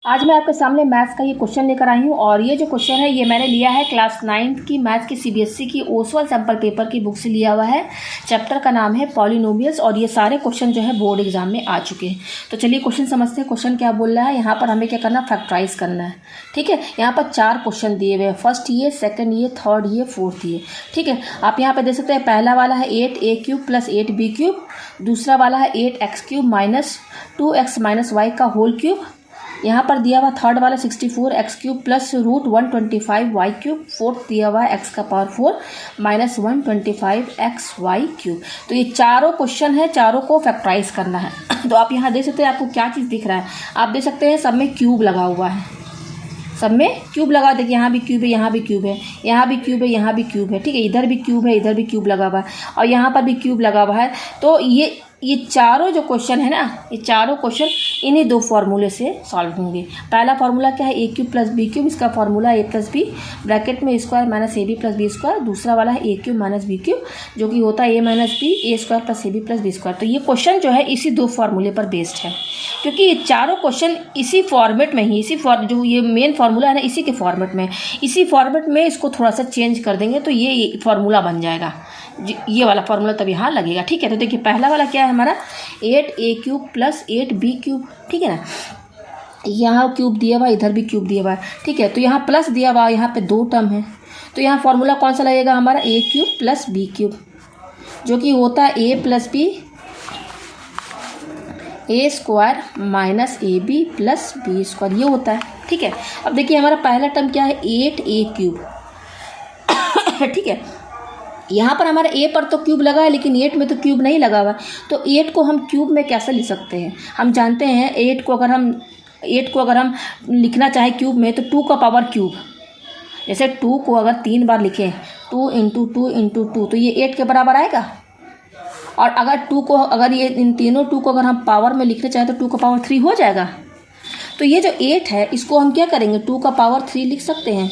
आज मैं आपके सामने मैथ्स का ये क्वेश्चन लेकर आई हूँ और ये जो क्वेश्चन है ये मैंने लिया है क्लास 9 की मैथ्स की सीबीएसई की ओसवाल सैम्पल पेपर की बुक से लिया हुआ है। चैप्टर का नाम है पॉलिनोमियल्स और ये सारे क्वेश्चन जो है बोर्ड एग्जाम में आ चुके हैं। तो चलिए क्वेश्चन समझते हैं। क्वेश्चन क्या बोल रहा है, यहाँ पर हमें क्या करना, फैक्टराइज करना है। ठीक है, यहाँ पर 4 क्वेश्चन दिए हुए हैं, फर्स्ट ये, सेकेंड ये, थर्ड ये, फोर्थ ये। ठीक है, आप यहाँ पर देख सकते हैं पहला वाला है 8a³ + 8b³, दूसरा वाला है 8x³ - 2x - y का होल क्यूब। यहाँ पर दिया हुआ थर्ड वाला 64x³ + √125y³, फोर्थ दिया हुआ है x⁴ - 125xy³। तो ये चारों क्वेश्चन है, चारों को फैक्टराइज करना है। तो आप यहाँ देख सकते हैं, आपको क्या चीज़ दिख रहा है, आप देख सकते हैं सब में क्यूब लगा हुआ है, सब में क्यूब लगा। देखिए यहाँ भी क्यूब है, यहाँ भी क्यूब है, यहाँ भी क्यूब है, यहाँ भी क्यूब है। ठीक है, इधर भी क्यूब है, इधर भी क्यूब लगा हुआ है और यहाँ पर भी क्यूब लगा हुआ है। तो ये चारों जो क्वेश्चन है ना, ये चारों क्वेश्चन इन्हीं 2 फार्मूले से सॉल्व होंगे। पहला फार्मूला क्या है, a³ + b³, इसका फार्मूला a + b ब्रैकेट में स्क्वायर - ab + b²। दूसरा वाला है a³ - b³ जो कि होता है a - b a² + ab + b²। तो ये क्वेश्चन जो है इसी 2 फार्मूले पर बेस्ड है, क्योंकि ये चारों क्वेश्चन इसी फॉर्मेट में ही, जो ये मेन फार्मूला है ना, इसी के फॉर्मेट में, इसी फॉर्मेट में इसको थोड़ा सा चेंज कर देंगे तो ये फार्मूला बन जाएगा, ये वाला फार्मूला तब यहाँ लगेगा। ठीक है, तो देखिए पहला वाला क्या है हमारा, 8a³ + 8b³। ठीक है ना, यहाँ क्यूब दिया हुआ, इधर भी क्यूब दिया हुआ है। ठीक है, तो यहाँ प्लस दिया हुआ, यहाँ पे 2 टर्म है, तो यहाँ फार्मूला कौन सा लगेगा हमारा, a³ + b³ जो कि होता है a + b a² - ab + b², ये होता है। ठीक है, अब देखिए हमारा पहला टर्म क्या है, 8a³। ठीक है, यहाँ पर हमारे a पर तो क्यूब लगा है लेकिन 8 में तो क्यूब नहीं लगा हुआ है, तो 8 को हम क्यूब में कैसे लिख सकते हैं। हम जानते हैं 8 को अगर हम लिखना चाहें क्यूब में तो 2 का पावर क्यूब, जैसे 2 को अगर 3 बार लिखें, 2 × 2 × 2, तो ये 8 के बराबर आएगा। और अगर ये इन तीनों 2 को अगर हम पावर में लिखना चाहें तो 2 का पावर 3 हो जाएगा। तो ये जो 8 है इसको हम क्या करेंगे, 2 का पावर 3 लिख सकते हैं,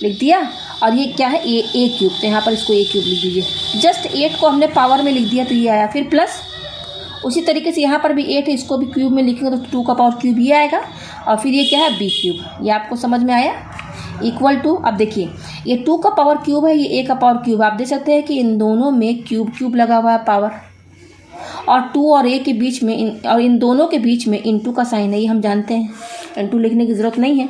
लिख दिया। और ये क्या है, a³, तो यहाँ पर इसको a³ लिख दीजिए। जस्ट 8 को हमने पावर में लिख दिया तो ये आया, फिर प्लस उसी तरीके से यहाँ पर भी 8 है, इसको भी क्यूब में लिखेंगे तो 2 का पावर क्यूब ये आएगा। और फिर ये क्या है, b³, ये आपको समझ में आया, इक्वल टू। अब देखिए ये 2 का पावर क्यूब है, ये a का पावर क्यूब। आप देख सकते हैं कि इन दोनों में क्यूब लगा हुआ है पावर, और 2 और a के बीच में और इन दोनों के बीच में इंटू का साइन है, ये हम जानते हैं, इंटू लिखने की ज़रूरत नहीं है।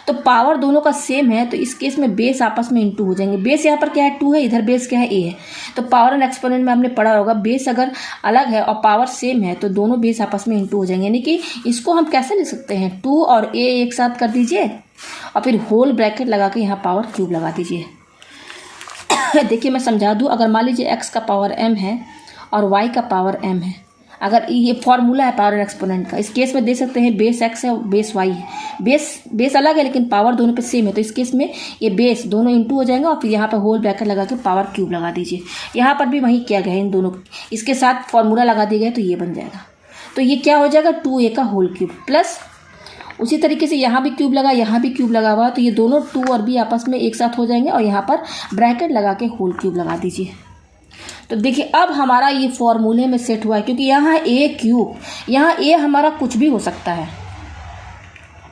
तो पावर दोनों का सेम है, तो इस केस में बेस आपस में इंटू हो जाएंगे। बेस यहाँ पर क्या है, 2 है, इधर बेस क्या है, a है। तो पावर एंड एक्सपोनेंट में हमने पढ़ा होगा, बेस अगर अलग है और पावर सेम है तो दोनों बेस आपस में इंटू हो जाएंगे। यानी कि इसको हम कैसे लिख सकते हैं, 2 और a एक साथ कर दीजिए और फिर होल ब्रैकेट लगा के यहाँ पावर क्यूब लगा दीजिए। देखिए मैं समझा दूँ, अगर मान लीजिए x का पावर m है और y का पावर m है, अगर ये फॉर्मूला है पावर एंड एक्सपोनेंट का, इस केस में दे सकते हैं बेस x है और बेस y है। बेस अलग है लेकिन पावर दोनों पे सेम है, तो इस केस में ये बेस दोनों इंटू हो जाएंगे और फिर यहाँ पर होल ब्रैकेट लगा के पावर क्यूब लगा दीजिए। यहाँ पर भी वही किया गया है, इन दोनों इसके साथ फॉर्मूला लगा दिया गया तो ये बन जाएगा। तो ये क्या हो जाएगा, 2a का होल क्यूब प्लस उसी तरीके से यहाँ भी क्यूब लगा, यहाँ भी क्यूब लगा हुआ, तो ये दोनों 2 और b आपस में एक साथ हो जाएंगे और यहाँ पर ब्रैकेट लगा के होल क्यूब लगा दीजिए। तो देखिए अब हमारा ये फॉर्मूले में सेट हुआ है, क्योंकि यहाँ है a³, यहाँ a हमारा कुछ भी हो सकता है,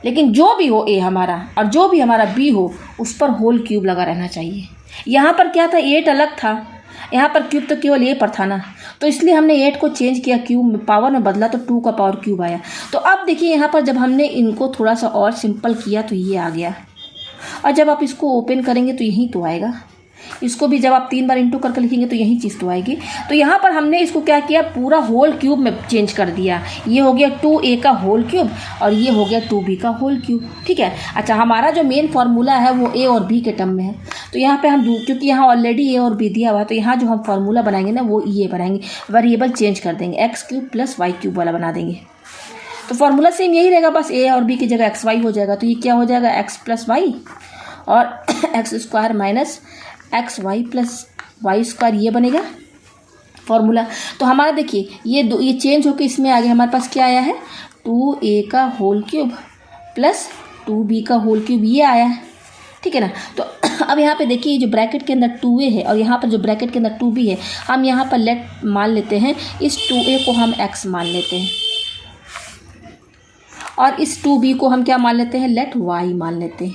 लेकिन जो भी हो a हमारा और जो भी हमारा b हो उस पर होल क्यूब लगा रहना चाहिए। यहाँ पर क्या था, 8 अलग था, यहाँ पर क्यूब तो केवल a पर था ना, तो इसलिए हमने 8 को चेंज किया, क्यूब में पावर में बदला तो 2 का पावर क्यूब आया। तो अब देखिए यहाँ पर जब हमने इनको थोड़ा सा और सिंपल किया तो ये आ गया, और जब आप इसको ओपन करेंगे तो यहीं तो आएगा। इसको भी जब आप 3 बार इंटू करके लिखेंगे तो यही चीज़ तो आएगी। तो यहाँ पर हमने इसको क्या किया, पूरा होल क्यूब में चेंज कर दिया। ये हो गया 2a का होल क्यूब और ये हो गया 2b का होल क्यूब। ठीक है, अच्छा हमारा जो मेन फार्मूला है वो a और b के टर्म में है, तो यहाँ पे हम क्योंकि यहाँ ऑलरेडी a और b दिया हुआ है, तो यहाँ जो हम फार्मूला बनाएंगे ना वो ये बनाएंगे, वेरिएबल चेंज कर देंगे, x³ + y³ वाला बना देंगे। तो फार्मूला सेम यही रहेगा, बस a और b की जगह xy हो जाएगा। तो ये क्या हो जाएगा, x + y और x² - xy + y², ये बनेगा फॉर्मूला। तो हमारा देखिए ये चेंज होकर इसमें आ गया, हमारे पास क्या आया है, 2a का होल क्यूब + 2b का होल क्यूब, ये आया है। ठीक है ना, तो अब यहाँ पे देखिए जो ब्रैकेट के अंदर 2a है और यहाँ पर जो ब्रैकेट के अंदर 2b है, हम यहाँ पर मान लेते हैं इस 2a को हम x मान लेते हैं और इस 2b को हम क्या मान लेते हैं, लेट y मान लेते हैं।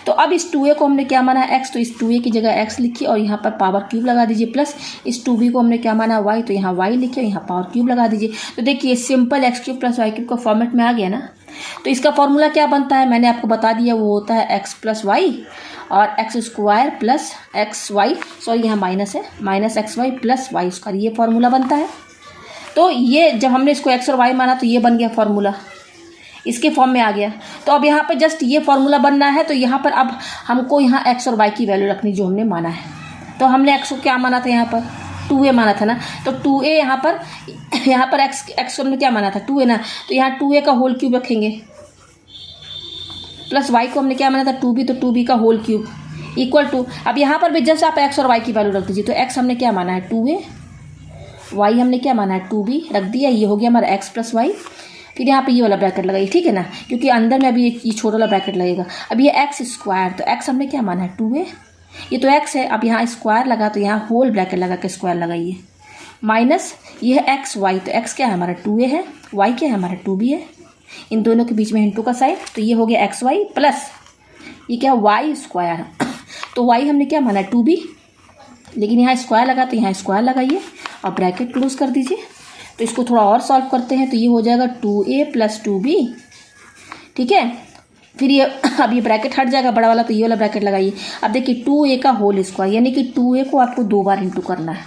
तो अब इस 2a को हमने क्या माना है, x, तो इस 2a की जगह x लिखिए और यहाँ पर पावर क्यूब लगा दीजिए, प्लस इस 2b को हमने क्या माना y, तो यहाँ y लिखिए और यहाँ पावर क्यूब लगा दीजिए। तो देखिए simple x cube plus y cube का फॉर्मेट में आ गया ना। तो इसका फॉर्मूला क्या बनता है, मैंने आपको बता दिया, वो होता है x प्लस वाई और x square plus x y, sorry यहाँ माइनस है, minus x y plus y square, ये फॉर्मूला बनता है। तो ये जब हमने इसको x और y माना तो ये बन गया फॉर्मूला, इसके फॉर्म में आ गया। तो अब यहाँ पर जस्ट ये फॉर्मूला बनना है, तो यहाँ पर अब हमको यहाँ x और y की वैल्यू रखनी जो हमने माना है। तो हमने x को क्या माना था, यहाँ पर 2a माना था ना, तो 2a यहाँ पर x को हमने क्या माना था 2a ना, तो यहाँ 2a का होल क्यूब रखेंगे, प्लस y को हमने क्या माना था 2b, तो 2b का होल क्यूब इक्वल टू, अब यहाँ पर भी जस्ट आप x और y की वैल्यू रख दीजिए। तो x हमने क्या माना है 2a, y हमने क्या माना है 2b, रख दिया, ये हो गया हमारा x प्लस वाई। फिर यहाँ पे ये वाला ब्रैकेट लगाइए, ठीक है ना, क्योंकि अंदर में अभी ये छोटा वाला ब्रैकेट लगेगा। अब ये एक्स स्क्वायर, तो एक्स हमने क्या माना है 2a, ये तो एक्स है, अब यहाँ स्क्वायर लगा तो यहाँ होल ब्रैकेट लगा के स्क्वायर लगाइए, माइनस ये है एक्स वाई, तो एक्स क्या है हमारा 2a है, वाई क्या है हमारा 2b है, इन दोनों के बीच में इंटू का साइन, तो ये हो गया एक्स वाई प्लस ये क्या वाई स्क्वायर, तो वाई हमने क्या माना 2b, लेकिन यहाँ स्क्वायर लगा तो यहाँ स्क्वायर लगाइए और ब्रैकेट क्लोज कर दीजिए। तो इसको थोड़ा और सॉल्व करते हैं, तो ये हो जाएगा 2a प्लस 2b, ठीक है। फिर ये अब ये ब्रैकेट हट जाएगा बड़ा वाला, तो ये वाला ब्रैकेट लगाइए। अब देखिए 2a का होल स्क्वायर, यानी कि 2a को आपको 2 बार इंटू करना है।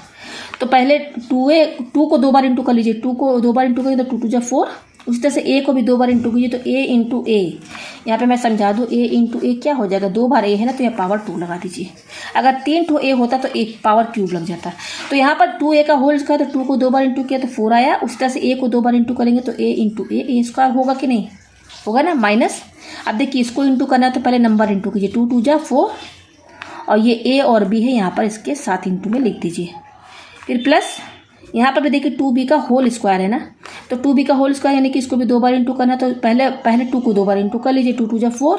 तो पहले 2 को 2 बार इंटू कर लीजिए, 2 को 2 बार इंटू करिए तो 2 2 जा 4, उसी तरह से a को भी 2 बार इंटू कीजिए, तो a इंटू ए, यहाँ पे मैं समझा दूँ, a इंटू ए क्या हो जाएगा, 2 बार a है ना, तो यहाँ पावर 2 लगा दीजिए। अगर 3 ठो a होता तो एक पावर क्यूब लग जाता। तो यहाँ पर 2a का होल स्क्वायर, तो 2 को 2 बार इंटू किया तो 4 आया, उसी तरह से a को 2 बार इंटू करेंगे तो a इंटू ए स्क्वायर होगा कि नहीं, होगा ना, माइनस। अब देखिए इसको इंटू करना है तो पहले नंबर इंटू कीजिए, 2 2 जा 4 और ये a और b है यहाँ पर इसके साथ इंटू में लिख दीजिए। फिर प्लस यहाँ पर भी देखिए 2b का होल स्क्वायर है ना, तो 2b का होल स्क्वायर यानी कि इसको भी 2 बार इंटू करना है, तो पहले 2 को 2 बार इंटू कर लीजिए, 2 2 जा 4,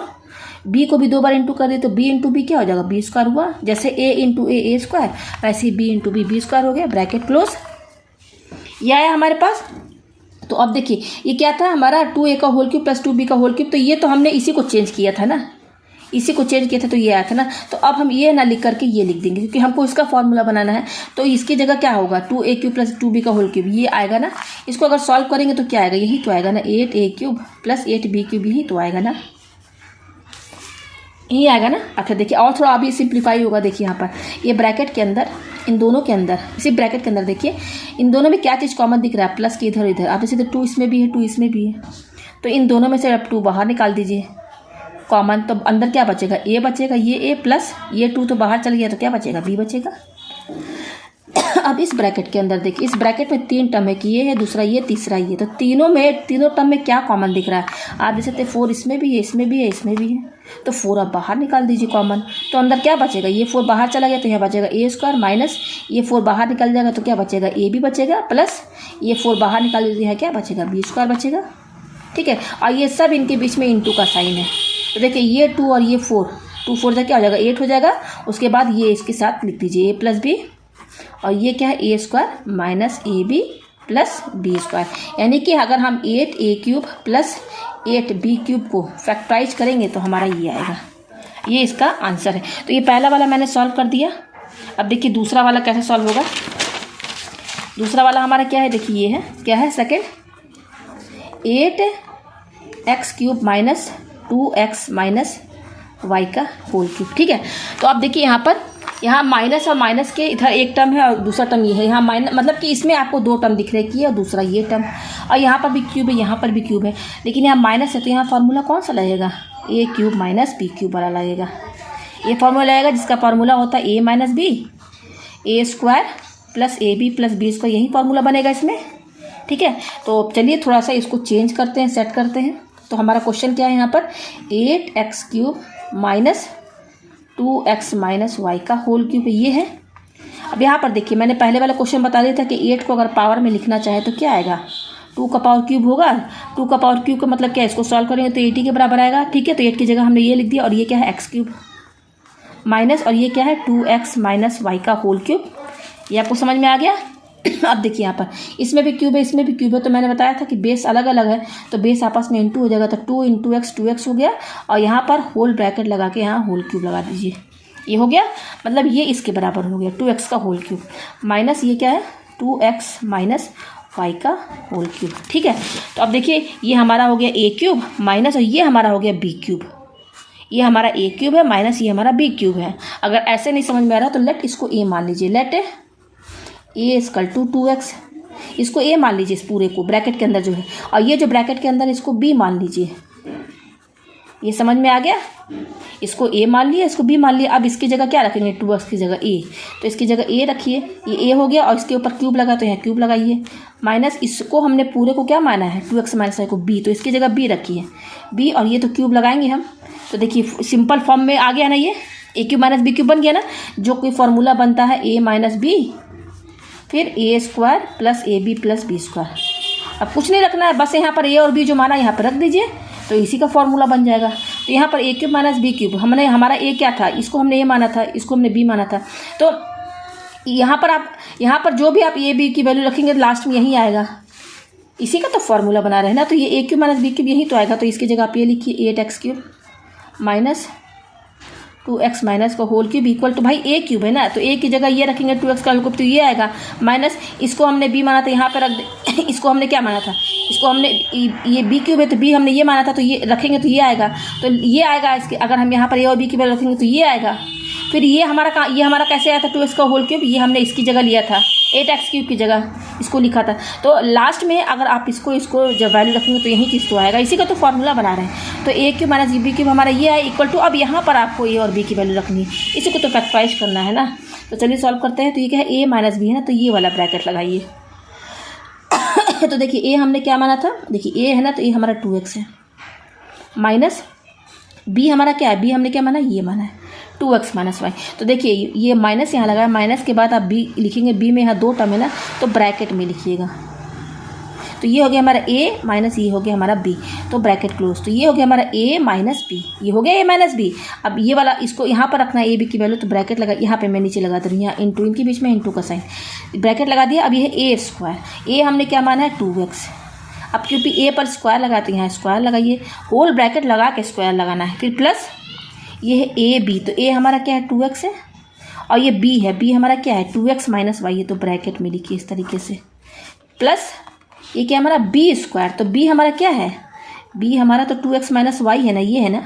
b को भी 2 बार इंटू कर दिए तो b इंटू बी क्या हो जाएगा, b स्क्वायर हुआ, जैसे a इंटू ए स्क्वायर, वैसे ही b इंटू बी स्क्वायर हो गया, ब्रैकेट क्लोज। ये आया हमारे पास। तो अब देखिए ये क्या था हमारा 2a का होल क्यूब प्लस 2b का होल क्यूब, तो ये तो हमने इसी को चेंज किया था ना, इसी को चेंज किया था तो ये आया था ना। तो अब हम ये ना लिख करके ये लिख देंगे, क्योंकि हमको इसका फॉर्मूला बनाना है। तो इसकी जगह क्या होगा 2a क्यूब प्लस 2b का होल क्यूब, ये आएगा ना। इसको अगर सॉल्व करेंगे तो क्या आएगा, यही तो आएगा ना, 8a cube plus 8b cube, यही तो आएगा ना, यही आएगा ना। अच्छा देखिए और थोड़ा अभी सिंप्लीफाई होगा, देखिए यहाँ पर ये ब्रैकेट के अंदर, इन दोनों के अंदर, इसी ब्रैकेट के अंदर देखिए इन दोनों में क्या चीज़ कॉमन दिख रहा है, प्लस के इधर इधर। आप जैसे 2 इसमें भी है 2 इसमें भी है, तो इन दोनों में से अब 2 बाहर निकाल दीजिए कॉमन, तो अंदर क्या बचेगा, a बचेगा, ये a प्लस ये 2 तो बाहर चल गया, तो क्या बचेगा, b बचेगा। अब इस ब्रैकेट के अंदर देखिए, इस ब्रैकेट में 3 टर्म है कि ये है, दूसरा ये, तीसरा ये, तो तीनों टर्म में क्या कॉमन दिख रहा है, आप जैसे 4 इसमें भी है, इसमें भी है, इसमें भी है, तो 4 आप बाहर निकाल दीजिए कॉमन, तो अंदर क्या बचेगा, ये 4 बाहर चला गया तो यहाँ बचेगा a स्क्वायर, माइनस ये 4 बाहर निकल जाएगा तो क्या बचेगा, a भी बचेगा, प्लस ये 4 बाहर निकाल दीजिए, यहाँ क्या बचेगा, b स्क्वायर बचेगा, ठीक है। और ये सब इनके बीच में इंटू का साइन है, तो देखिए ये 2 और ये 4, 2 4 क्या हो जाएगा, 8 हो जाएगा। उसके बाद ये इसके साथ लिख दीजिए a प्लस बी, और ये क्या है a square minus A B plus B square, यानी कि अगर हम 8a cube plus 8b cube को फैक्टराइज करेंगे तो हमारा ये आएगा, ये इसका आंसर है। तो ये पहला वाला मैंने सॉल्व कर दिया। अब देखिए दूसरा वाला कैसे सॉल्व होगा। दूसरा वाला हमारा क्या है, देखिए ये है, क्या है second, 8x cube minus 2x minus y का होल क्यूब, ठीक है। तो आप देखिए यहाँ पर, यहाँ माइनस और माइनस के इधर एक टर्म है और दूसरा टर्म ये है, यहाँ माइनस मतलब कि इसमें आपको 2 टर्म दिख रहे हैं, कि और दूसरा ये टर्म, और यहाँ पर भी क्यूब है, यहाँ पर भी क्यूब है, लेकिन यहाँ माइनस है तो यहाँ फार्मूला कौन सा लगेगा, a cube minus b cube वाला लगेगा। ये फार्मूला लगेगा जिसका फार्मूला होता है a minus b, A square plus a B plus B square, यही फार्मूला बनेगा इसमें, ठीक है। तो चलिए थोड़ा सा इसको चेंज करते हैं, सेट करते हैं। तो हमारा क्वेश्चन क्या है यहाँ पर, 8x cube minus 2x minus y का होल क्यूब, ये है। अब यहाँ पर देखिए मैंने पहले वाला क्वेश्चन बता दिया था कि 8 को अगर पावर में लिखना चाहे तो क्या आएगा, 2 का पावर क्यूब होगा। 2 का पावर क्यूब का मतलब क्या है, इसको सॉल्व करेंगे तो 80 के बराबर आएगा, ठीक है। तो 8 की जगह हमने ये लिख दिया, और ये क्या है x क्यूब माइनस, और ये क्या है 2x माइनस वाई का होल क्यूब। ये आपको समझ में आ गया। अब देखिए यहाँ पर इसमें भी क्यूब है, इसमें भी क्यूब है, तो मैंने बताया था कि बेस अलग अलग है तो बेस आपस में इंटू हो जाएगा, तो 2 इंटू एक्स 2x हो गया, और यहाँ पर होल ब्रैकेट लगा के यहाँ होल क्यूब लगा दीजिए, ये हो गया, मतलब ये इसके बराबर हो गया 2x का होल क्यूब माइनस ये क्या है 2x माइनस y का होल क्यूब। ठीक है, तो अब देखिए ये हमारा हो गया a क्यूब माइनस, और ये हमारा हो गया b क्यूब, ये हमारा a क्यूब है माइनस ये हमारा b क्यूब है। अगर ऐसे नहीं समझ में आ रहा तो लेट इसको a मान लीजिए, let a equal to 2x, इसको a मान लीजिए इस पूरे को ब्रैकेट के अंदर जो है, और ये जो ब्रैकेट के अंदर इसको b मान लीजिए, ये समझ में आ गया, इसको a मान लिया इसको b मान लिया। अब इसकी जगह क्या रखेंगे 2x की जगह a, तो इसकी जगह a रखिए, ये a हो गया, और इसके ऊपर क्यूब लगा तो यहाँ क्यूब लगाइए, माइनस इसको हमने पूरे को क्या माना है 2x माइनस y को b, तो इसकी जगह b रखिए b, और ये तो क्यूब लगाएंगे हम, तो देखिए सिंपल फॉर्म में आ गया ना, ये a cube minus b cube बन गया ना, जो कोई फॉर्मूला बनता है a माइनस b फिर a square plus a B plus B square. अब कुछ नहीं रखना है, बस यहाँ पर a और b जो माना यहाँ पर रख दीजिए, तो इसी का फॉर्मूला बन जाएगा। तो यहाँ पर a cube minus b cube, हमने हमारा a क्या था, इसको हमने a माना था, इसको हमने b माना था, तो यहाँ पर आप यहाँ पर जो भी आप a b की वैल्यू रखेंगे तो लास्ट में यही आएगा, इसी का तो फॉर्मूला बना रहे हैं ना, तो ये a cube minus b cube यही तो आएगा, तो इसकी जगह आप ये लिखिए 8x cube minus 2x minus का होल क्यूब इक्वल टू भाई a क्यूब है ना, तो a की जगह ये रखेंगे 2x का होल क्यूब, तो ये आएगा माइनस इसको हमने b माना था यहाँ पे रख दे इसको हमने क्या माना था, इसको हमने ये b क्यूब है तो b हमने ये माना था, तो ये रखेंगे तो ये आएगा, तो ये आएगा इसके, अगर हम यहाँ पर a और b की वैल्यू रखेंगे तो ये आएगा। फिर ये हमारा कैसे आया था 2x का होल क्यूब, ये हमने इसकी जगह लिया था 8x क्यूब की जगह इसको लिखा था, तो लास्ट में अगर आप इसको जब वैल्यू रखेंगे तो यही चीज़ तो आएगा, इसी का तो फॉर्मूला बना रहे हैं। तो a cube minus b cube हमारा ये है इक्वल टू, अब यहाँ पर आपको a और b की वैल्यू रखनी है, इसी को तो फैक्टराइज करना है ना, तो चलिए सॉल्व करते हैं। तो ये क्या है a माइनस b है ना, तो ये वाला ब्रैकेट लगाइए तो देखिए a हमने क्या माना था, देखिए a है ना, तो ये हमारा 2x है माइनस b हमारा क्या है, b हमने क्या माना, ये माना है 2x माइनस वाई। तो देखिए ये माइनस यहाँ लगा है, माइनस के बाद आप b लिखेंगे, b में यहाँ 2 टर्म है ना, तो ब्रैकेट में लिखिएगा, तो ये हो गया हमारा a माइनस ये हो गया हमारा b, तो ब्रैकेट क्लोज, तो ये हो गया हमारा a माइनस b, ये हो गया a माइनस b। अब ये वाला इसको यहाँ पर रखना है a b की वैल्यू, तो ब्रैकेट लगा, यहाँ पे मैं नीचे लगा दे रही हूँ, यहाँ इंटू इनके बीच में इंटू का साइन, ब्रैकेट लगा दिया। अब ये है a स्क्वायर, a हमने क्या माना है 2x, अब क्योंकि a पर स्क्वायर लगाते हैं यहाँ स्क्वायर लगाइए, होल ब्रैकेट लगा के स्क्वायर लगाना है, फिर प्लस ये है a b, तो a हमारा क्या है 2x है, और ये b है, b हमारा क्या है 2x माइनस वाई है, तो ब्रैकेट में लिखिए इस तरीके से, प्लस ये क्या हमारा b स्क्वायर, तो b हमारा क्या है, b हमारा तो 2x माइनस वाई है ना, ये है ना,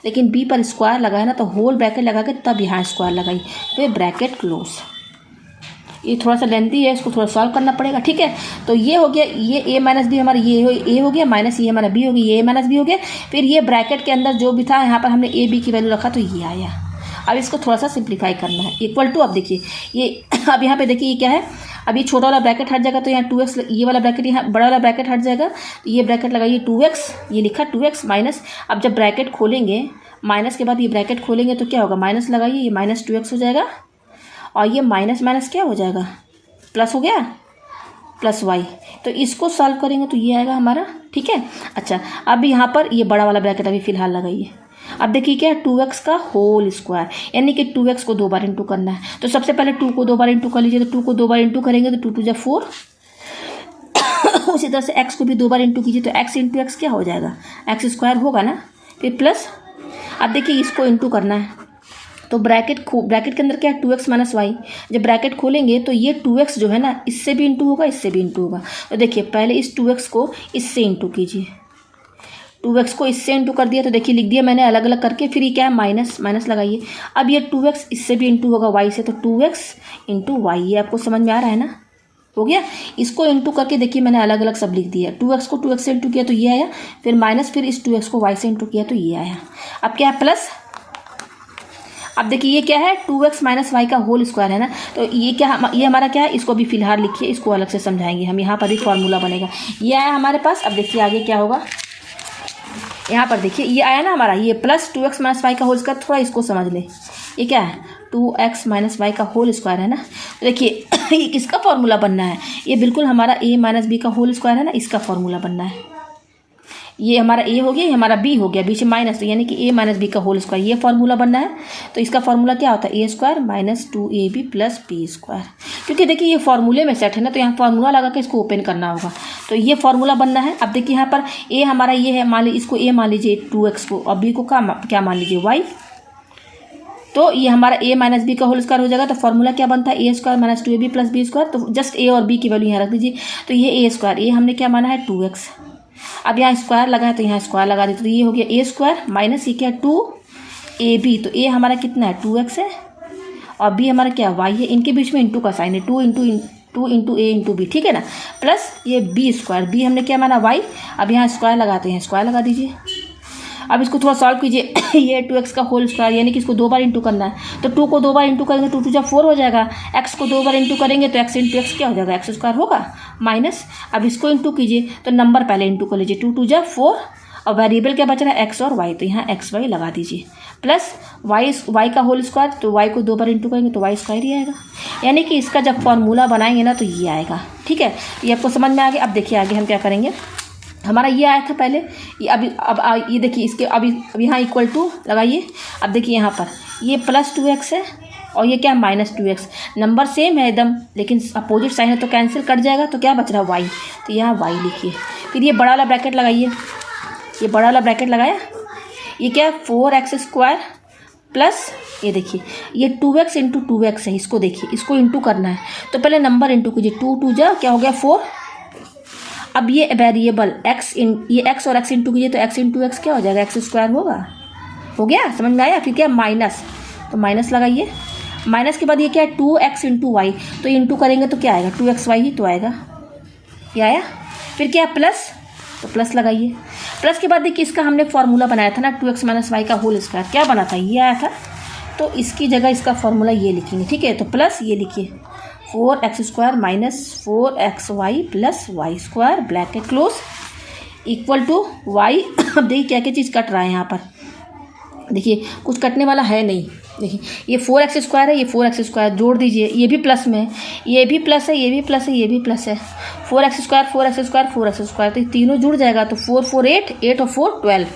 लेकिन b पर स्क्वायर लगा है ना, तो होल ब्रैकेट लगा के तब यहाँ स्क्वायर लगाई, फिर ब्रैकेट क्लोज। ये थोड़ा सा लेंथी है, इसको थोड़ा सॉल्व करना पड़ेगा, ठीक है। तो ये हो गया, ये a माइनस बी हमारा ये a हो गया, माइनस ये हमारा b हो गया, ये a माइनस b हो गया, फिर ये ब्रैकेट के अंदर जो भी था यहाँ पर हमने a b की वैल्यू रखा, तो ये आया। अब इसको थोड़ा सा सिंप्लीफाई करना है, इक्वल टू, अब देखिए ये अब यहाँ पे देखिए ये क्या है, अब ये छोटा वाला ब्रैकेट हट जाएगा, तो यहाँ 2x, ये वाला ब्रैकेट यहाँ बड़ा वाला ब्रैकेट हट जाएगा, तो ये ब्रैकेट लगाइए 2x, ये लिखा 2x माइनस, अब जब ब्रैकेट खोलेंगे माइनस के बाद ये ब्रैकेट खोलेंगे तो क्या होगा, माइनस लगाइए, ये माइनस 2x हो जाएगा, और ये माइनस माइनस क्या हो जाएगा, प्लस हो गया, प्लस y, तो इसको सॉल्व करेंगे तो ये आएगा हमारा, ठीक है। अच्छा, अब यहाँ पर ये बड़ा वाला ब्रैकेट अभी फ़िलहाल लगाइए। अब देखिए क्या है 2x का होल स्क्वायर, यानी कि 2x को 2 बार इंटू करना है, तो सबसे पहले 2 को 2 बार इंटू कर लीजिए, तो 2 को 2 बार इंटू करेंगे तो 2 2 जा 4 उसी तरह से x को भी 2 बार इंटू कीजिए, तो x इंटू एक्स क्या हो जाएगा, एक्स स्क्वायर होगा ना, फिर प्लस, अब देखिए इसको इंटू करना है, तो ब्रैकेट के अंदर क्या है 2x माइनस वाई, जब ब्रैकेट खोलेंगे तो ये 2x जो है ना, इससे भी इंटू होगा, इससे भी इंटू होगा, तो देखिए पहले इस 2x को इससे इंटू कीजिए, 2x को इससे इंटू कर दिया, तो देखिए लिख दिया मैंने अलग अलग करके, फिर ये क्या है माइनस माइनस लगाइए, अब ये 2x इससे भी इंटू होगा y से, तो 2x इंटू वाई, ये आपको समझ में आ रहा है ना, हो गया। इसको इंटू करके देखिए मैंने अलग अलग सब लिख दिया, 2x को 2x से इंटू किया तो ये आया, फिर माइनस, फिर इस 2x को y से इंटू किया तो ये आया। अब क्या है प्लस, अब देखिए ये क्या है 2x माइनस वाई का होल स्क्वायर है ना, तो ये क्या, ये हमारा क्या है, इसको भी फिलहाल लिखिए, इसको अलग से समझाएंगे हम, यहाँ पर ही फॉर्मूला बनेगा, ये आया हमारे पास। अब देखिए आगे क्या होगा, यहाँ पर देखिए ये आया ना हमारा, ये प्लस 2x माइनस वाई का होल स्क्वायर, थोड़ा इसको समझ ले, ये क्या है 2x माइनस वाई का होल स्क्वायर है ना, तो देखिए ये किसका फॉर्मूला बनना है, ये बिल्कुल हमारा a माइनस बी का होल स्क्वायर है ना, इसका फॉर्मूला बनना है, ये हमारा ए हो गया, ये हमारा बी हो गया, बीच में माइनस, तो यानी कि ए माइनस बी का होल स्क्वायर, ये फॉर्मूला बनना है। तो इसका फॉर्मूला क्या होता है, A square minus 2ab plus B square. क्योंकि देखिए ये फॉर्मूले में सेट है ना, तो यहाँ फॉर्मूला लगा के इसको ओपन करना होगा, तो ये फॉर्मूला बनना है। अब देखिए यहाँ पर ए हमारा ये है, मान लीजिए इसको ए मान लीजिए 2x को, और बी को क्या मान लीजिए y, तो ये हमारा a माइनस बी का होल स्क्वायर हो जाएगा। तो फॉर्मूला क्या बनता है, A square minus 2ab plus B square. तो जस्ट a और b की वैल्यू यहाँ रख दीजिए। तो ये ए स्क्वायर, ये हमने क्या माना है 2x, अब यहाँ स्क्वायर लगा है तो यहाँ स्क्वायर लगा देते, तो ये हो गया ए स्क्वायर माइनस ये क्या 2ab, तो a हमारा कितना है 2x है, और b हमारा क्या y है, इनके बीच में इंटू का साइन है, 2 इंटू a इंटू बी, ठीक है ना, प्लस ये b स्क्वायर, b हमने क्या माना y, अब यहाँ स्क्वायर लगाते हैं, स्क्वायर लगा दीजिए। अब इसको थोड़ा सॉल्व कीजिए, ये 2x का होल स्क्वायर, यानी कि इसको 2 बार इंटू करना है, तो 2 को 2 बार इंटू करेंगे तो 2 2 4 हो जाएगा, x को 2 बार इंटू करेंगे तो x इंटू एक्स क्या हो जाएगा, एक्स स्क्वायर होगा माइनस, अब इसको इंटू कीजिए तो नंबर पहले इंटू कर लीजिए, 2 2 4, और वेरिएबल क्या बच रहा है x और y, तो यहाँ एक्स वाई लगा दीजिए, प्लस y का होल स्क्वायर, तो y को 2 बार इंटू करेंगे तो y स्क्वायर ही आएगा। यानी कि इसका जब फॉर्मूला बनाएंगे ना तो ये आएगा, ठीक है, ये आपको समझ में आ गया। अब देखिए आगे हम क्या करेंगे, हमारा ये आया था पहले, ये अब ये देखिए इसके अब यहाँ इक्वल टू लगाइए। अब देखिए यहाँ पर ये प्लस 2x है और ये क्या माइनस 2x, नंबर सेम है एकदम, लेकिन अपोजिट साइन है तो कैंसिल कट जाएगा, तो क्या बच रहा है y, तो यहाँ y लिखिए। फिर ये बड़ा वाला ब्रैकेट लगाइए, ये बड़ा वाला ब्रैकेट लगाया, ये क्या 4x स्क्वायर प्लस ये देखिए ये 2x इंटू 2x है, इसको देखिए, इसको इंटू करना है, तो पहले नंबर इंटू कीजिए, 2 2 जा क्या हो गया 4। अब ये वेरिएबल x ये x और x इंटू कीजिए तो x इंटू एक्स क्या हो जाएगा, एक्स स्क्वायर होगा, हो गया, समझ में आया। फिर क्या माइनस, तो माइनस लगाइए, माइनस के बाद ये क्या है 2x इंटू वाई, तो इंटू करेंगे तो क्या आएगा 2xy ही तो आएगा, ये आया। फिर क्या प्लस, तो प्लस लगाइए, प्लस के बाद देखिए इसका हमने फॉर्मूला बनाया था ना 2x माइनस वाई का होल स्क्वायर, क्या बना था, ये आया था, तो इसकी जगह इसका फॉर्मूला ये लिखेंगे, ठीक है। तो प्लस ये लिखिए 4x square minus 4xy plus y square bracket close equal to y। अब देखिए क्या क्या चीज़ कट रहा है यहाँ पर, देखिए कुछ कटने वाला है नहीं, देखिए ये 4x स्क्वायर है, ये 4x स्क्वायर जोड़ दीजिए, ये भी प्लस में है, ये भी प्लस है, ये भी प्लस है, ये भी प्लस है, 4x square 4x square 4x square, तो ये तीनों जुड़ जाएगा, तो 4 4 8 8 और 4 12,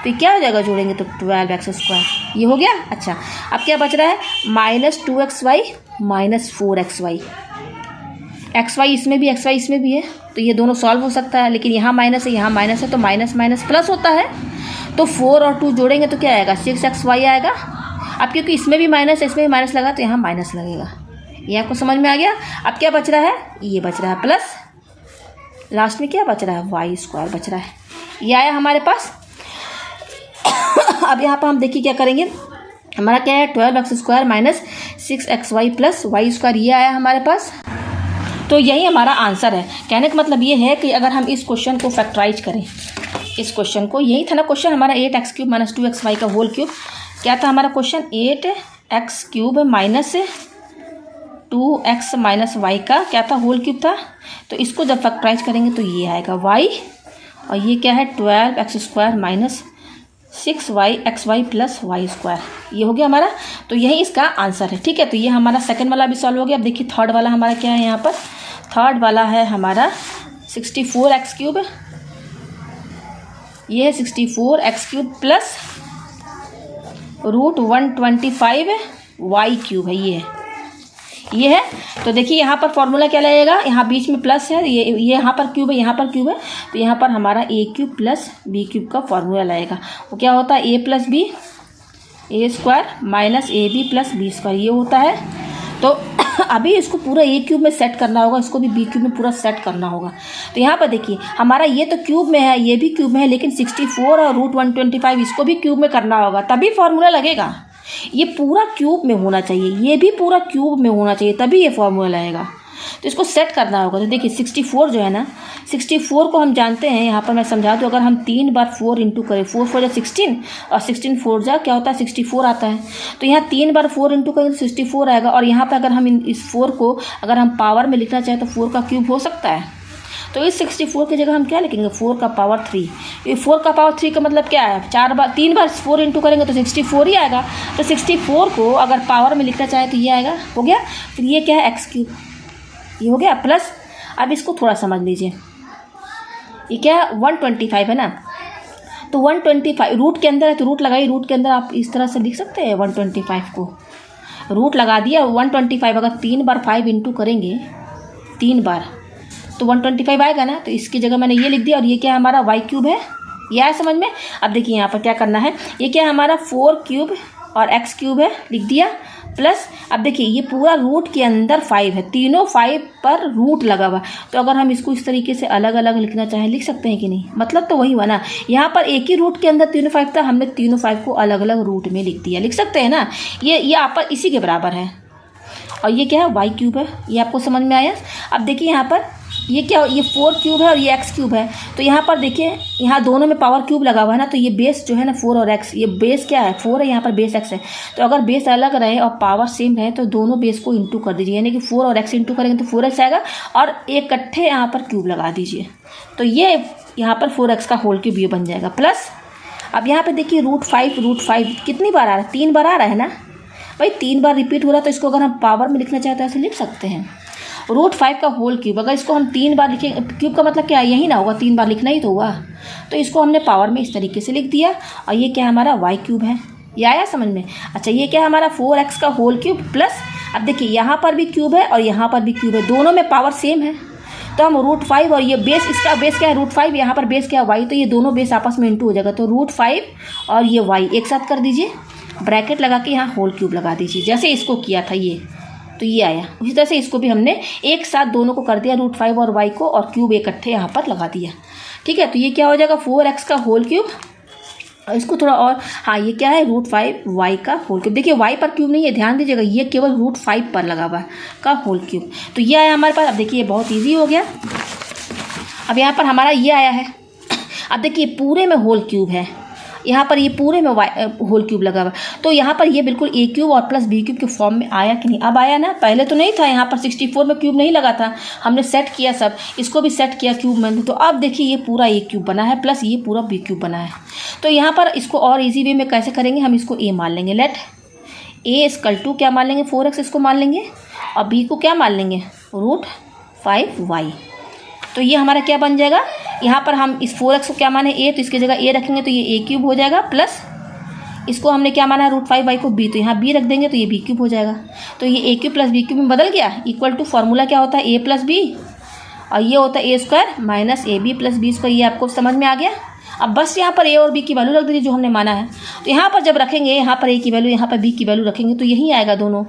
तो ये क्या हो जाएगा जोड़ेंगे तो 12x स्क्वायर, ये हो गया। अच्छा अब क्या बच रहा है minus 2xy minus 4xy, xy इसमें भी xy इसमें भी है, तो ये दोनों सॉल्व हो सकता है, लेकिन यहाँ माइनस है यहाँ माइनस है, तो माइनस माइनस प्लस होता है, तो 4 और 2 जोड़ेंगे तो क्या आएगा 6xy आएगा। अब क्योंकि इसमें भी माइनस है इसमें भी माइनस लगा तो यहाँ माइनस लगेगा, ये आपको समझ में आ गया। अब क्या बच रहा है, ये बच रहा है प्लस, लास्ट में क्या बच रहा है वाई स्क्वायर बच रहा है, ये आया हमारे पास। अब यहाँ पर हम देखिए क्या करेंगे, हमारा क्या है 12x square minus 6xy plus y square, ये आया हमारे पास, तो यही हमारा आंसर है। कहने का मतलब ये है कि अगर हम इस क्वेश्चन को फैक्टराइज करें, इस क्वेश्चन को, यही था ना क्वेश्चन हमारा 8x क्यूब माइनस 2xy का होल क्यूब, क्या था हमारा question 8x cube minus 2x minus y का क्या था होल क्यूब था, तो इसको जब फैक्टराइज करेंगे तो ये आएगा y, और ये क्या है 12x square minus 6xy plus y square, ये हो गया हमारा, तो यही इसका आंसर है, ठीक है। तो ये हमारा सेकंड वाला भी सॉल्व हो गया। अब देखिए थर्ड वाला हमारा क्या है, यहाँ पर थर्ड वाला है हमारा 64x क्यूब, ये है 64x cube plus root 125 y cube है, ये है। तो देखिए यहाँ पर फॉर्मूला क्या लगेगा, यहाँ बीच में प्लस है, ये यहाँ पर क्यूब है, यहाँ पर क्यूब है, तो यहाँ पर हमारा A cube plus B cube का फॉर्मूला लगेगा। वो क्या होता है A plus B, A square minus A B plus B square, ये होता है। तो अभी इसको पूरा ए क्यूब में सेट करना होगा, इसको भी बी क्यूब में पूरा सेट करना होगा। तो यहाँ पर देखिए हमारा ये तो क्यूब में है, ये भी क्यूब में है, लेकिन 64 और रूट 125 इसको भी क्यूब में करना होगा, तभी फॉर्मूला लगेगा। ये पूरा क्यूब में होना चाहिए, ये भी पूरा क्यूब में होना चाहिए, तभी ये फॉर्मूला आएगा। तो इसको सेट करना होगा। तो देखिए 64 जो है ना, 64 को हम जानते हैं, यहाँ पर मैं समझा दूँ, अगर हम 3 बार 4 इंटू करें, 4 4 जा 16 और 16 4 जा क्या होता है 64 आता है। तो यहाँ 3 बार 4 इंटू करें तो 64 आएगा, और यहाँ पर अगर हम इस 4 को अगर हम पावर में लिखना चाहें तो 4 का क्यूब हो सकता है। तो इस 64 की जगह हम क्या लिखेंगे 4 का पावर 3। ये 4 का पावर 3 का मतलब क्या है, 3 बार 4 इंटू करेंगे तो 64 ही आएगा। तो 64 को अगर पावर में लिखना चाहे तो ये आएगा, हो गया। फिर ये क्या है एक्स क्यूब, ये हो गया प्लस। अब इसको थोड़ा समझ लीजिए, ये क्या है 125 है ना, तो 125 रूट के अंदर है तो रूट लगाइए, रूट के अंदर आप इस तरह से लिख सकते हैं 125 को, रूट लगा दिया 125। अगर 3 बार 5 इंटू करेंगे 3 बार तो 125 आएगा ना, तो इसकी जगह मैंने ये लिख दिया। और ये क्या है हमारा वाई क्यूब है, ये आया समझ में। अब देखिए यहाँ पर क्या करना है, ये क्या है हमारा 4 क्यूब और एक्स क्यूब है, लिख दिया प्लस। अब देखिए ये पूरा रूट के अंदर 5 है, तीनों 5 पर रूट लगा हुआ। तो अगर हम इसको इस तरीके से अलग अलग लिखना चाहें लिख सकते हैं कि नहीं, मतलब तो वही हुआ ना। यहाँ पर एक ही रूट के अंदर तीनों 5 था, हमने तीनों 5 को अलग अलग रूट में लिख दिया, लिख सकते हैं ना। ये आपस इसी के बराबर है। और ये क्या है वाई क्यूब है, ये आपको समझ में आया। अब देखिए यहाँ पर ये क्या, ये 4 क्यूब है और ये एक्स क्यूब है। तो यहाँ पर देखिए यहाँ दोनों में पावर क्यूब लगा हुआ है ना, तो ये बेस जो है ना 4 और एक्स, ये बेस क्या है 4 है, यहाँ पर बेस एक्स है। तो अगर बेस अलग रहे और पावर सेम रहे तो दोनों बेस को इंटू कर दीजिए, यानी कि 4 और एक्स इंटू करेंगे तो 4x आएगा और इकट्ठे यहाँ पर क्यूब लगा दीजिए। तो ये यहाँ पर 4x का होल क्यूब ये बन जाएगा प्लस। अब यहाँ पर देखिए रूट 5 कितनी बार आ रहा है, 3 बार आ रहा है ना भाई, 3 बार रिपीट हो रहा है। तो इसको अगर हम पावर में लिखना चाहते हैं ऐसे लिख सकते हैं, रूट 5 का होल क्यूब। अगर इसको हम 3 बार लिखें, क्यूब का मतलब क्या है, यही ना होगा, 3 बार लिखना ही तो हुआ। तो इसको हमने पावर में इस तरीके से लिख दिया। और ये क्या हमारा वाई क्यूब है, ये आया समझ में। अच्छा ये क्या हमारा 4x का होल क्यूब प्लस। अब देखिए यहाँ पर भी क्यूब है और यहाँ पर भी क्यूब है, दोनों में पावर सेम है। तो हम रूट 5 और ये बेस, इसका बेस क्या है रूट 5, यहाँ पर बेस क्या है वाई, तो ये दोनों बेस आपस में इंटू हो जाएगा। तो रूट 5 और ये वाई एक साथ कर दीजिए, ब्रैकेट लगा के यहाँ होल क्यूब लगा दीजिए, जैसे इसको किया था ये, तो ये आया। उसी तरह से इसको भी हमने एक साथ दोनों को कर दिया, रूट 5 और वाई को, और क्यूब इकट्ठे यहाँ पर लगा दिया। ठीक है, तो ये क्या हो जाएगा 4x का होल क्यूब। और इसको थोड़ा और, हाँ ये क्या है रूट 5 वाई का होल क्यूब। देखिए वाई पर क्यूब नहीं है, ध्यान दीजिएगा, ये केवल रूट 5 पर लगा हुआ है का होल क्यूब। तो ये आया हमारे पास। अब देखिए ये बहुत ईजी हो गया। अब यहाँ पर हमारा ये आया है। अब देखिए पूरे में होल क्यूब है, यहाँ पर ये पूरे में होल क्यूब लगा हुआ। तो यहाँ पर ये बिल्कुल ए क्यूब और प्लस बी क्यूब के फॉर्म में आया कि नहीं, अब आया ना। पहले तो नहीं था, यहाँ पर 64 में क्यूब नहीं लगा था, हमने सेट किया सब, इसको भी सेट किया क्यूब में। तो अब देखिए ये पूरा ए क्यूब बना है प्लस ये पूरा बी क्यूब बना है। तो यहाँ पर इसको और ईजी वे में कैसे करेंगे, हम इसको ए मान लेंगे। लेट ए इक्वल टू क्या मान लेंगे 4x, इसको मान लेंगे, और बी को क्या मान लेंगे रूट 5y। तो ये हमारा क्या बन जाएगा, यहाँ पर हम इस 4x को क्या माने ए, तो इसकी जगह ए रखेंगे तो ये ए क्यूब हो जाएगा प्लस इसको हमने क्या माना रूट 5y को बी, तो यहाँ बी रख देंगे तो ये बी क्यूब हो जाएगा। तो ये ए क्यूब प्लस बी क्यूब में बदल गया। इक्वल टू फार्मूला क्या होता है ए प्लस बी, और ये होता है A square minus A B plus B square. ये आपको समझ में आ गया। अब बस यहाँ पर ए और बी की वैल्यू रख दीजिए जो हमने माना है। तो यहाँ पर जब रखेंगे, यहाँ पर ए की वैल्यू, यहाँ पर बी की वैल्यू रखेंगे तो यही आएगा दोनों।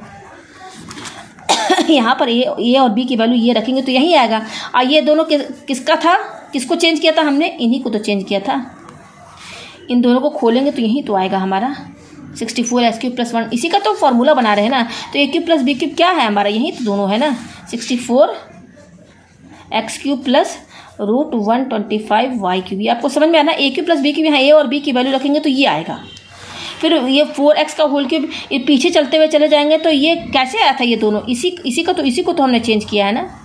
यहाँ पर ए और बी की वैल्यू ये रखेंगे तो यही आएगा। और ये दोनों किसका था, किसको चेंज किया था हमने, इन्हीं को तो चेंज किया था। इन दोनों को खोलेंगे तो यही तो आएगा हमारा 64x क्यूब प्लस 1, इसी का तो फॉर्मूला बना रहे हैं ना। तो a cube plus B cube क्या है हमारा, यही तो दोनों है ना, 64x cube plus root 125y cube. ये आपको समझ में आना। ए क्यूब प्लस बी क्यूब, यहाँ ए और बी की वैल्यू रखेंगे तो ये आएगा। फिर ये 4x का होल क्यूब, ये पीछे चलते हुए चले जाएंगे तो ये कैसे आया था, ये दोनों इसी को तो हमने चेंज किया है ना।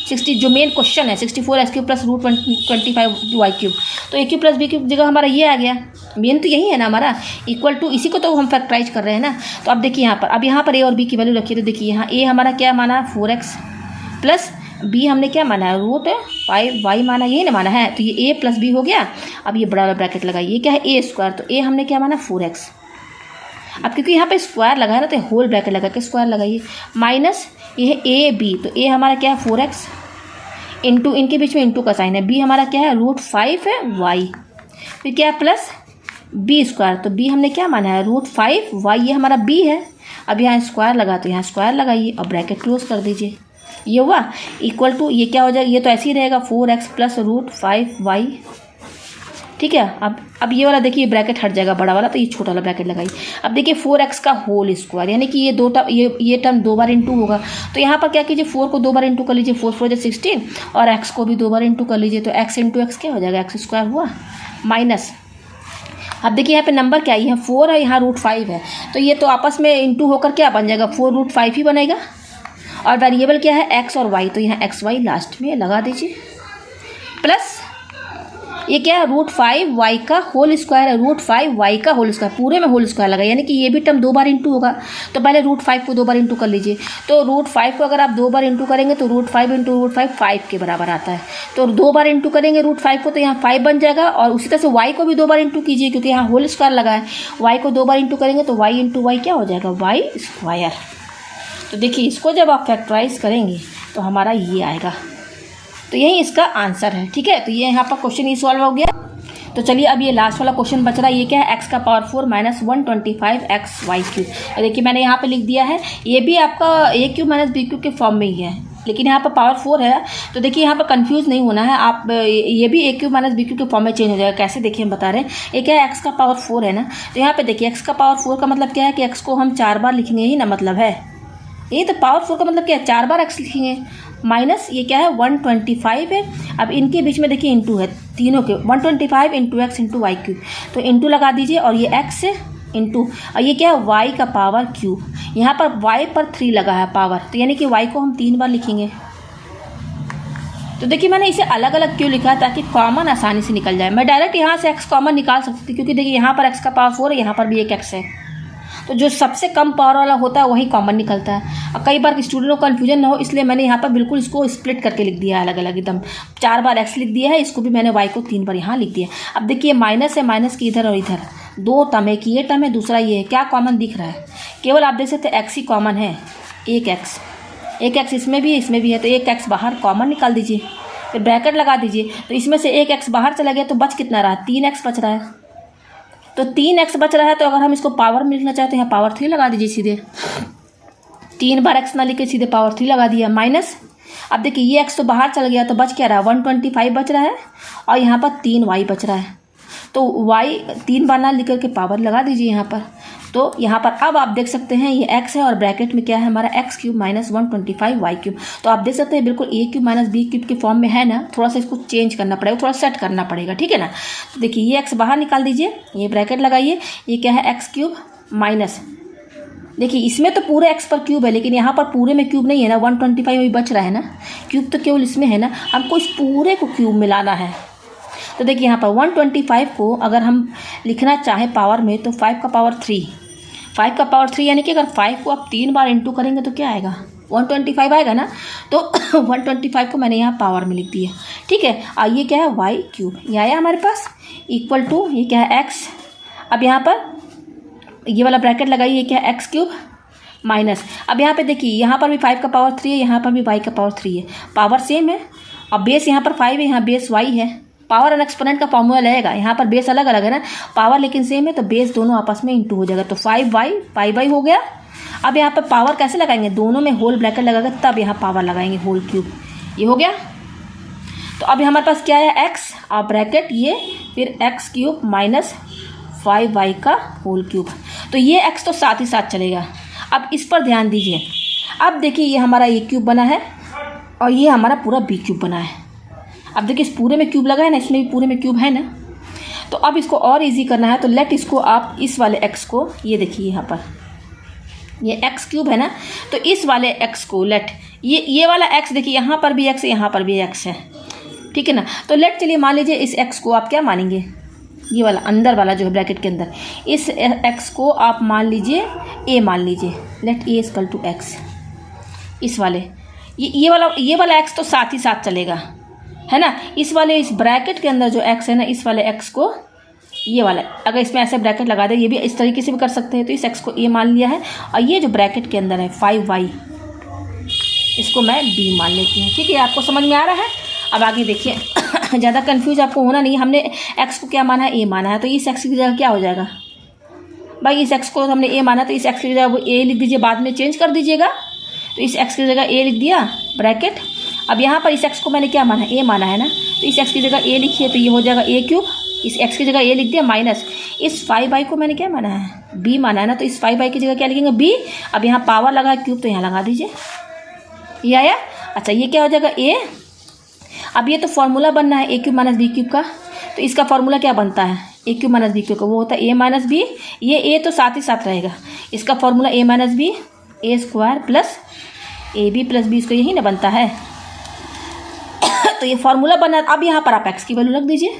60 जो मेन क्वेश्चन है 64x cube plus root 125y cube. तो a cube plus B cube जगह हमारा ये आ गया, मेन तो यही है ना हमारा। इक्वल टू इसी को तो हम फैक्टराइज कर रहे हैं ना। तो अब देखिए यहाँ पर, अब यहाँ पर ए और बी की वैल्यू रखिए। तो देखिए यहाँ ए हमारा क्या माना 4x प्लस बी हमने क्या माना है रूट 5y माना, यही ना माना है। तो ये a प्लस बी हो गया। अब ये बड़ा वाला ब्रैकेट लगाइए, ये क्या है ए स्क्वायर, तो a हमने क्या माना 4x। अब क्योंकि यहाँ पे स्क्वायर लगा है ना तो होल ब्रैकेट लगा के स्क्वायर लगाइए, माइनस ये है ए बी, तो a हमारा क्या है 4x इंटू, इनके बीच में इंटू का साइन है, b हमारा क्या है रूट 5y, फिर क्या है प्लस बी स्क्वायर, तो b हमने क्या माना है रूट 5y, ये हमारा b है। अब यहाँ स्क्वायर लगा तो यहाँ स्क्वायर लगाइए और ब्रैकेट क्लोज कर दीजिए। ये हुआ इक्वल टू, ये क्या हो जाएगा, ये तो ऐसे ही रहेगा 4x प्लस रूट 5y। ठीक है, अब ये वाला देखिए ब्रैकेट हट जाएगा बड़ा वाला, तो ये छोटा वाला ब्रैकेट लगाइए। अब देखिए 4x का होल स्क्वायर, यानी कि ये टर्म 2 बार इंटू होगा। तो यहाँ पर क्या कीजिए 4 को 2 बार इंटू कर लीजिए, 4 4 16, और x को भी 2 बार इंटू कर लीजिए। तो x इंटू एक्स क्या हो जाएगा, एक्स स्क्वायर हुआ माइनस। अब देखिए यहाँ पे नंबर क्या है, यहाँ 4 है, यहाँ रूट 5 है, तो ये तो आपस में इंटू होकर क्या बन जाएगा 4 रूट 5 ही बनेगा। और वेरिएबल क्या है x और y, तो यहाँ xy लास्ट में लगा दीजिए प्लस ये क्या है, √5y का होल स्क्वायर है, √5y का होल स्क्वायर, पूरे में होल स्क्वायर लगा, यानी कि ये भी टर्म 2 बार इंटू होगा। तो पहले √5 को 2 बार इंटू कर लीजिए। तो √5 को अगर आप 2 बार इंटू करेंगे तो √5 इंटू √5 5 के बराबर आता है। तो 2 बार इंटू करेंगे √5 को तो यहाँ 5 बन जाएगा। और उसी तरह से y को भी 2 बार इंटू कीजिए, क्योंकि यहाँ होल स्क्वायर लगा है। y को 2 बार इंटू करेंगे तो y इंटू वाई क्या हो जाएगा, y स्क्वायर। तो देखिए इसको जब आप फैक्टराइज करेंगे तो हमारा ये आएगा। तो यही इसका आंसर है, ठीक है। तो ये यहाँ पर क्वेश्चन ये सॉल्व हो गया। तो चलिए अब ये लास्ट वाला क्वेश्चन बच रहा है। ये क्या है, x का पावर 4 माइनस 125xy3। देखिए मैंने यहाँ पे लिख दिया है, ये भी आपका a cube minus b cube के फॉर्म में ही है, लेकिन यहाँ पर पावर 4 है। तो देखिए यहाँ पर कंफ्यूज नहीं होना है आप, ये भी a cube minus b cube के फॉर्म में चेंज हो जाएगा। कैसे देखिए हम बता रहे हैं, ये क्या है, x का पावर 4 है ना। तो यहाँ पे देखिए x का पावर 4 का मतलब क्या है कि x को हम 4 बार लिखेंगे, ही ना मतलब है। ये तो पावर 4 का मतलब क्या है, 4 बार x लिखेंगे। माइनस ये क्या है, 125 है। अब इनके बीच में देखिए इंटू है, तीनों के 125 into x into y cube. तो इंटू लगा दीजिए, और ये x है इंटू, और ये क्या है, y का पावर क्यूब। यहाँ पर y पर 3 लगा है पावर, तो यानी कि y को हम 3 बार लिखेंगे। तो देखिए मैंने इसे अलग अलग क्यों लिखा है, ताकि कॉमन आसानी से निकल जाए। मैं डायरेक्ट यहाँ से x कॉमन निकाल सकती थी, क्योंकि देखिए यहाँ पर x का पावर 4 है, यहाँ पर भी एक x है। तो जो सबसे कम पावर वाला होता है वही कॉमन निकलता है। और कई बार स्टूडेंट को कन्फ्यूजन ना हो, इसलिए मैंने यहाँ पर बिल्कुल इसको स्प्लिट करके लिख दिया है, अलग अलग एकदम। 4 बार x लिख दिया है, इसको भी मैंने y को 3 बार यहाँ लिख दिया। अब देखिए माइनस है, माइनस की इधर और इधर 2 टर्म है, कि ये टर्म है, दूसरा ये है। क्या कॉमन दिख रहा है, केवल आप देख सकते हैं x ही कॉमन है, एक x इसमें भी है, इसमें भी है। तो एक x बाहर कॉमन निकाल दीजिए, फिर ब्रैकेट लगा दीजिए। तो इसमें से एक x बाहर चला गया, तो बच कितना रहा, 3x बच रहा है। तो 3x बच रहा है, तो अगर हम इसको पावर में लिखना चाहते हैं, यहाँ पावर 3 लगा दीजिए सीधे। 3 बार x ना लिख के सीधे पावर 3 लगा दिया, माइनस। अब देखिए ये x तो बाहर चल गया, तो बच क्या रहा, 125 बच रहा है, और यहाँ पर 3y बच रहा है। तो y 3 बार ना लिख करके पावर लगा दीजिए यहाँ पर। तो यहाँ पर अब आप देख सकते हैं ये x है, और ब्रैकेट में क्या है हमारा, x cube minus 125y cube. तो आप देख सकते हैं बिल्कुल a cube minus b cube के फॉर्म में है ना। थोड़ा सा इसको चेंज करना पड़ेगा, थोड़ा सेट करना पड़ेगा, ठीक है ना। तो देखिए ये x बाहर निकाल दीजिए, ये ब्रैकेट लगाइए, ये क्या है, x क्यूब माइनस, देखिए इसमें तो पूरे x पर क्यूब है, लेकिन यहाँ पर पूरे में क्यूब नहीं है ना, 125 में बच रहा है ना, क्यूब तो केवल इसमें है ना। हमको इस पूरे को क्यूब में लाना है। तो देखिए यहाँ पर 125 को अगर हम लिखना चाहें पावर में, तो 5 का पावर 3, 5 का पावर 3, यानी कि अगर 5 को आप 3 बार इंटू करेंगे तो क्या आएगा, 125 आएगा ना। तो 125 को मैंने यहाँ पावर में लिख दिया, ठीक है। और ये क्या है, वाई क्यूब, ये आया हमारे पास, इक्वल टू ये क्या है, x। अब यहाँ पर ये वाला ब्रैकेट लगाइए, क्या है, x क्यूब माइनस। अब यहाँ पे देखिए, यहाँ पर भी 5 का पावर 3 है, यहाँ पर भी y का पावर 3 है, पावर सेम है। और बेस यहाँ पर 5 है, यहाँ बेस y है। पावर एंड एक्सपोनेंट का फॉर्मूला लगेगा, यहाँ पर बेस अलग अलग है ना, पावर लेकिन सेम है, तो बेस दोनों आपस में इंटू हो जाएगा। तो 5y 5y हो गया। अब यहाँ पर पावर कैसे लगाएंगे, दोनों में होल ब्रैकेट लगाकर तब यहाँ पावर लगाएंगे, होल क्यूब, ये हो गया। तो अब हमारे पास क्या है, x और ब्रैकेट ये, फिर x क्यूब माइनस 5y का होल क्यूब। तो ये x तो साथ ही साथ चलेगा। अब इस पर ध्यान दीजिए, अब देखिए ये हमारा a क्यूब बना है, और ये हमारा पूरा b क्यूब बना है। अब देखिए इस पूरे में क्यूब लगा है ना, इसमें भी पूरे में क्यूब है ना। तो अब इसको और इजी करना है, तो लेट इसको आप इस वाले x को, ये देखिए यहाँ पर ये x क्यूब है ना, तो इस वाले x को लेट, ये वाला x देखिए, यहाँ पर भी x है, यहाँ पर भी x है, ठीक है ना। तो लेट चलिए मान लीजिए इस x को आप क्या मानेंगे, ये वाला अंदर वाला जो है ब्रैकेट के अंदर, इस x को आप मान लीजिए a मान लीजिए, let a equal to x। इस वाले ये वाला x तो साथ ही साथ चलेगा, है ना। इस वाले इस ब्रैकेट के अंदर जो x है ना, इस वाले x को, ये वाला अगर इसमें ऐसे ब्रैकेट लगा दे, ये भी इस तरीके से भी कर सकते हैं। तो इस x को a मान लिया है, और ये जो ब्रैकेट के अंदर है 5y, इसको मैं b मान लेती हूँ, ठीक है। आपको समझ में आ रहा है। अब आगे देखिए, ज़्यादा कंफ्यूज आपको होना नहीं। हमने x को क्या माना है, a माना है, तो इस x की जगह क्या हो जाएगा भाई, इस x को हमने a माना, तो इस x की जगह वो a लिख दीजिए, बाद में चेंज कर दीजिएगा। तो इस x की जगह a लिख दिया ब्रैकेट। अब यहाँ पर इस x को मैंने क्या माना, a माना है ना, तो इस x की जगह a लिखिए, तो ये हो जाएगा a क्यूब। इस x की जगह a लिख दिया माइनस, इस 5y को मैंने क्या माना है, b माना है ना, तो इस 5y की जगह क्या लिखेंगे, b। अब यहाँ पावर लगा है क्यूब, तो यहाँ लगा दीजिए, ये आया। अच्छा ये क्या हो जाएगा, a। अब ये तो फॉर्मूला बनना है a cube minus b cube का, तो इसका फॉर्मूला क्या बनता है, a cube minus b cube का, वो होता है a माइनस बी। ये a तो साथ ही साथ रहेगा, इसका formula a minus b, a square plus a B plus b, इसको यही ना बनता है। तो ये फॉर्मूला बना। अब यहाँ पर आप x की वैल्यू रख दीजिए,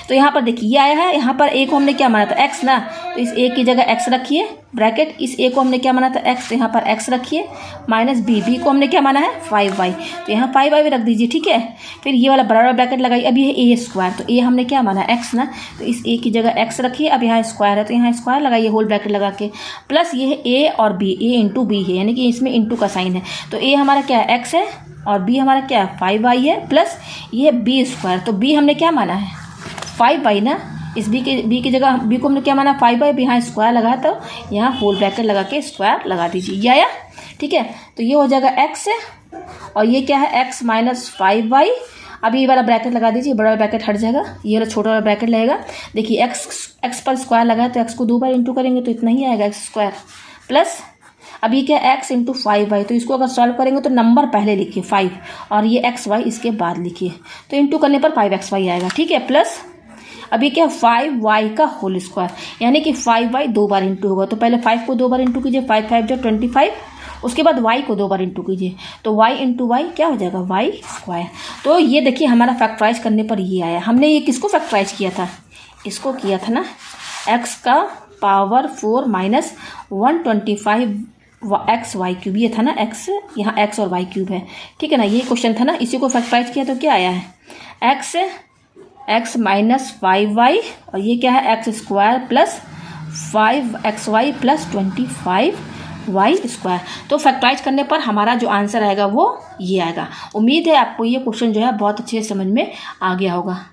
तो यहाँ पर देखिए ये आया है, यहाँ पर ए को हमने क्या माना था x ना, तो इस a की जगह x रखिए ब्रैकेट, इस a को हमने क्या माना था x, तो यहाँ पर x रखिए माइनस b को हमने क्या माना है 5y, तो यहाँ 5y भी रख दीजिए, ठीक है। फिर ये वाला बराबर ब्रैकेट लगाइए। अब ये है a स्क्वायर, तो a हमने क्या माना x ना, तो इस a की जगह x रखिए, अब यहाँ स्क्वायर है तो यहाँ स्क्वायर लगाइए होल ब्रैकेट लगा के, प्लस ये है a और b, a इंटू बी है, यानी कि इसमें इंटू का साइन है, तो a हमारा क्या है x है और b हमारा क्या है 5y है, प्लस ये है b स्क्वायर, तो b हमने क्या माना है 5y ना, इस b की जगह b को हमने क्या माना 5y, यहाँ स्क्वायर लगा तो यहाँ होल ब्रैकेट लगा के स्क्वायर लगा दीजिए, ये आया, ठीक है। तो ये हो जाएगा x है और ये क्या है x माइनस 5y। अब ये वाला ब्रैकेट लगा दीजिए, बड़ा ब्रैकेट हट जाएगा, ये वाला छोटा वाला ब्रैकेट लगेगा। देखिए x पर स्क्वायर लगा है तो x को 2 बार इंटू करेंगे तो इतना ही आएगा x स्क्वायर, प्लस अब ये क्या x इंटू 5y, तो इसको अगर सॉल्व करेंगे तो नंबर पहले लिखिए 5 और ये xy इसके बाद लिखिए, तो इंटू करने पर 5xy आएगा, ठीक है। प्लस अब ये क्या 5y का होल स्क्वायर, यानी कि 5y 2 बार इंटू होगा, तो पहले 5 को 2 बार इंटू कीजिए, 5 5 जो 25, उसके बाद y को 2 बार इंटू कीजिए, तो y इंटू वाई क्या हो जाएगा y स्क्वायर। तो ये देखिए हमारा फैक्टराइज करने पर ये आया। हमने ये किसको फैक्टराइज किया था, इसको किया था ना x का power 4 minus 125 x y cube, ये था ना x, यहाँ x और y क्यूब है, ठीक है ना, ये क्वेश्चन था ना, इसी को फैक्टराइज किया तो क्या आया है x माइनस 5y और ये क्या है x square plus 5xy plus 25y square. तो फैक्टराइज करने पर हमारा जो आंसर आएगा वो ये आएगा। उम्मीद है आपको ये क्वेश्चन जो है बहुत अच्छे से समझ में आ गया होगा।